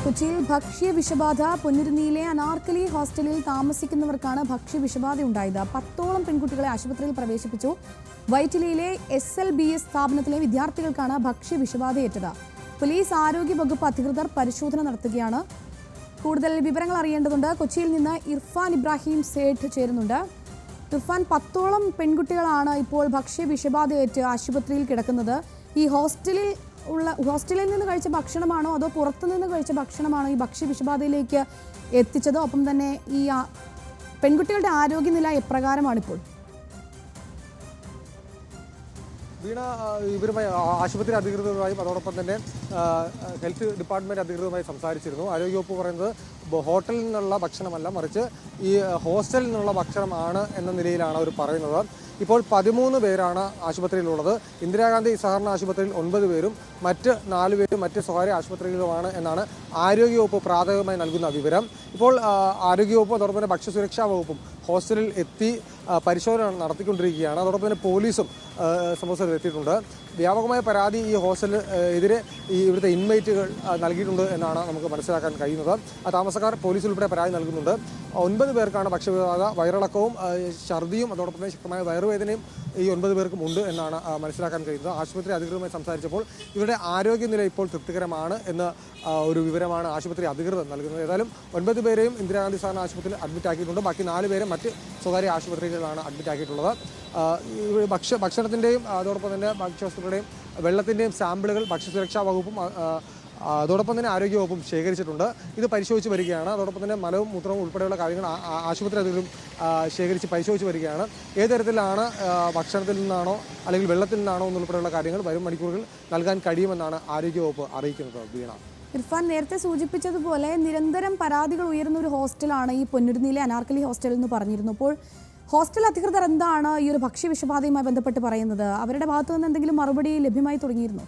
കൊച്ചിയിൽ ഭക്ഷ്യ വിഷബാധ. പൊന്നുരുന്നിയിലെ അനാർക്കലി ഹോസ്റ്റലിൽ താമസിക്കുന്നവർക്കാണ് ഭക്ഷ്യ വിഷബാധ ഉണ്ടായത്. 10ഓളം പെൺകുട്ടികളെ ആശുപത്രിയിൽ പ്രവേശിപ്പിച്ചു. വൈറ്റിലയിലെ SLBS സ്ഥാപനത്തിലെ വിദ്യാർത്ഥികൾക്കാണ് ഭക്ഷ്യ വിഷബാധയേറ്റത്. പോലീസ് ആരോഗ്യ വകുപ്പ് അധികൃതർ പരിശോധന നടത്തുകയാണ്. കൂടുതൽ വിവരങ്ങൾ അറിയേണ്ടതുണ്ട്. കൊച്ചിയിൽ നിന്ന് ഇർഫാൻ ഇബ്രാഹിം സേഠ് ചേരുന്നുണ്ട്. ഇർഫാൻ, 10ഓളം പെൺകുട്ടികളാണ് ഇപ്പോൾ ഭക്ഷ്യ വിഷബാധയേറ്റ് ആശുപത്രിയിൽ കിടക്കുന്നത്. ഈ ഹോസ്റ്റലിൽ നിന്ന് കഴിച്ച ഭക്ഷണമാണോ അതോ പുറത്തുനിന്ന് കഴിച്ച ഭക്ഷണമാണോ ഈ ഭക്ഷ്യ വിഷബാധയിലേക്ക് എത്തിച്ചത്? ഒപ്പം തന്നെ ഈ പെൺകുട്ടികളുടെ ആരോഗ്യനില എപ്രകാരമാണിപ്പോൾ? വീണ, ഇവരുമായി ആശുപത്രി അധികൃതരുമായും അതോടൊപ്പം തന്നെ ഹെൽത്ത് ഡിപ്പാർട്ട്മെൻറ്റ് അധികൃതരുമായി സംസാരിച്ചിരുന്നു. ആരോഗ്യവകുപ്പ് പറയുന്നത് ഹോട്ടലിൽ നിന്നുള്ള ഭക്ഷണമല്ല, മറിച്ച് ഈ ഹോസ്റ്റലിൽ നിന്നുള്ള ഭക്ഷണമാണ് എന്ന നിലയിലാണ് അവർ പറയുന്നത്. ഇപ്പോൾ 13 പേരാണ് ആശുപത്രിയിലുള്ളത്. ഇന്ദിരാഗാന്ധി സഹകരണ ആശുപത്രിയിൽ 9 പേരും മറ്റ് 4 പേരും മറ്റ് സ്വകാര്യ ആശുപത്രികളുമാണ് എന്നാണ് ആരോഗ്യവകുപ്പ് പ്രാഥമികമായി നൽകുന്ന വിവരം. ഇപ്പോൾ ആരോഗ്യവകുപ്പ് അതോടൊപ്പം തന്നെ ഭക്ഷ്യസുരക്ഷാ വകുപ്പും ഹോസ്റ്റലിൽ എത്തി പരിശോധന നടത്തിക്കൊണ്ടിരിക്കുകയാണ്. അതോടൊപ്പം തന്നെ പോലീസും സംഭവത്തിൽ എത്തിയിട്ടുണ്ട്. വ്യാപകമായ പരാതി ഈ ഹോസ്റ്റലിന് എതിരെ ഇവിടുത്തെ ഇൻമേറ്റുകൾ നൽകിയിട്ടുണ്ട് എന്നാണ് നമുക്ക് മനസ്സിലാക്കാൻ കഴിയുന്നത്. താമസക്കാർ പോലീസ് ഉൾപ്പെടെ പരാതി നൽകുന്നുണ്ട്. 9 പേർക്കാണ് ഭക്ഷ്യവിഷബാധ. വയറിളക്കവും ഛർദിയും അതോടൊപ്പം തന്നെ ശക്തമായ വയറുവേദനയും ഈ 9 പേർക്കും ഉണ്ട് എന്നാണ് മനസ്സിലാക്കാൻ കഴിയുന്നത്. ആശുപത്രി അധികൃതരുമായി സംസാരിച്ചപ്പോൾ ഇവരുടെ ആരോഗ്യനില ഇപ്പോൾ തൃപ്തികരമാണ് എന്ന ഒരു വിവരമാണ് ആശുപത്രി അധികൃതർ നൽകുന്നത്. ഏതായാലും 9 പേരെയും ഇന്ദിരാഗാന്ധി സഹകരണ ആശുപത്രിയിൽ അഡ്മിറ്റ് ആക്കിയിട്ടുണ്ട്. ബാക്കി 4 പേരെ മറ്റ് സ്വകാര്യ ആശുപത്രികളിലാണ് അഡ്മിറ്റ് ആക്കിയിട്ടുള്ളത്. ഭക്ഷണത്തിൻ്റെയും അതോടൊപ്പം തന്നെ ഭക്ഷ്യവസ്തുക്കളുടെയും വെള്ളത്തിൻ്റെയും സാമ്പിളുകൾ ഭക്ഷ്യസുരക്ഷാ വകുപ്പും അതോടൊപ്പം തന്നെ ആരോഗ്യവകുപ്പും ശേഖരിച്ചിട്ടുണ്ട്. ഇത് പരിശോധിച്ച് വരികയാണ്. അതോടൊപ്പം തന്നെ മലവും മൂത്രവും ഉൾപ്പെടെയുള്ള കാര്യങ്ങൾ ആശുപത്രി അധികൃതരും ശേഖരിച്ച് പരിശോധിച്ച് വരികയാണ്. ഏത് തരത്തിലാണ് ഭക്ഷണത്തിൽ നിന്നാണോ അല്ലെങ്കിൽ വെള്ളത്തിൽ നിന്നാണോ എന്നുൾപ്പെടെയുള്ള കാര്യങ്ങൾ വരും മണിക്കൂറുകൾ നൽകാൻ കഴിയുമെന്നാണ് ആരോഗ്യവകുപ്പ് അറിയിക്കുന്നത്. വീണ, ഇർഫാൻ നേരത്തെ സൂചിപ്പിച്ചതുപോലെ നിരന്തരം പരാതികൾ ഉയർന്ന ഒരു ഹോസ്റ്റലാണ് ഈ പൊന്നുരുന്നിയിലെ അനാർക്കലി ഹോസ്റ്റൽ എന്ന് പറഞ്ഞിരുന്നു. അപ്പോൾ ഹോസ്റ്റൽ അധികൃതർ എന്താണ് ഈ ഒരു ഭക്ഷ്യ വിഷബാധയുമായി ബന്ധപ്പെട്ട് പറയുന്നത്? അവരുടെ ഭാഗത്തു നിന്ന് എന്തെങ്കിലും മറുപടി ലഭ്യമായി തുടങ്ങിയിരുന്നോ?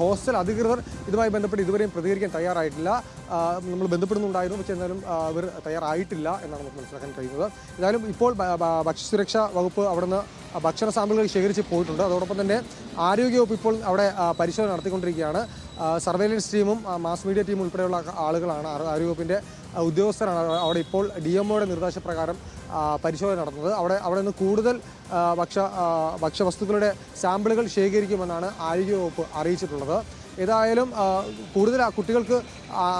ഹോസ്റ്റൽ അധികൃതർ ഇതുമായി ബന്ധപ്പെട്ട് ഇതുവരെയും പ്രതികരിക്കാൻ തയ്യാറായിട്ടില്ല. നമ്മൾ ബന്ധപ്പെടുന്നുണ്ടായിരുന്നു, പക്ഷേ എന്നാലും ഇവർ തയ്യാറായിട്ടില്ല എന്നാണ് നമുക്ക് മനസ്സിലാക്കാൻ കഴിയുന്നത്. ഏതായാലും ഇപ്പോൾ ഭക്ഷ്യസുരക്ഷാ വകുപ്പ് അവിടുന്ന് ഭക്ഷണ സാമ്പിളുകൾ ശേഖരിച്ച് പോയിട്ടുണ്ട്. അതോടൊപ്പം തന്നെ ആരോഗ്യവകുപ്പ് ഇപ്പോൾ അവിടെ പരിശോധന നടത്തിക്കൊണ്ടിരിക്കുകയാണ്. സർവൈലൻസ് ടീമും മാസ് മീഡിയ ടീമും ഉൾപ്പെടെയുള്ള ആളുകളാണ്, ആരോഗ്യവകുപ്പിൻ്റെ ഉദ്യോഗസ്ഥരാണ് അവിടെ ഇപ്പോൾ DMOയുടെ നിർദ്ദേശപ്രകാരം പരിശോധന നടത്തുന്നത്. അവിടെ നിന്ന് കൂടുതൽ ഭക്ഷ്യവസ്തുക്കളുടെ സാമ്പിളുകൾ ശേഖരിക്കുമെന്നാണ് ആരോഗ്യവകുപ്പ് അറിയിച്ചിട്ടുള്ളത്. ഏതായാലും കൂടുതൽ കുട്ടികൾക്ക്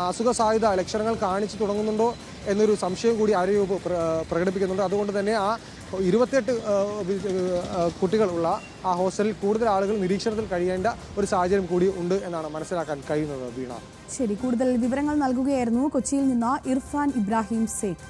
അസുഖ സാധ്യത ലക്ഷണങ്ങൾ കാണിച്ചു തുടങ്ങുന്നുണ്ടോ എന്നൊരു സംശയം കൂടി ആരോഗ്യവകുപ്പ് പ്രകടിപ്പിക്കുന്നുണ്ട്. അതുകൊണ്ട് തന്നെ 28 കുട്ടികളുള്ള ആ ഹോസ്റ്റലിൽ കൂടുതൽ ആളുകൾ നിരീക്ഷണത്തിൽ കഴിയേണ്ട ഒരു സാഹചര്യം കൂടി ഉണ്ട് എന്നാണ് മനസ്സിലാക്കാൻ കഴിയുന്നത്. വീണ, ശരി, കൂടുതൽ വിവരങ്ങൾ നൽകുകയായിരുന്നു കൊച്ചിയിൽ നിന്ന് ഇർഫാൻ ഇബ്രാഹിം സേഠ്.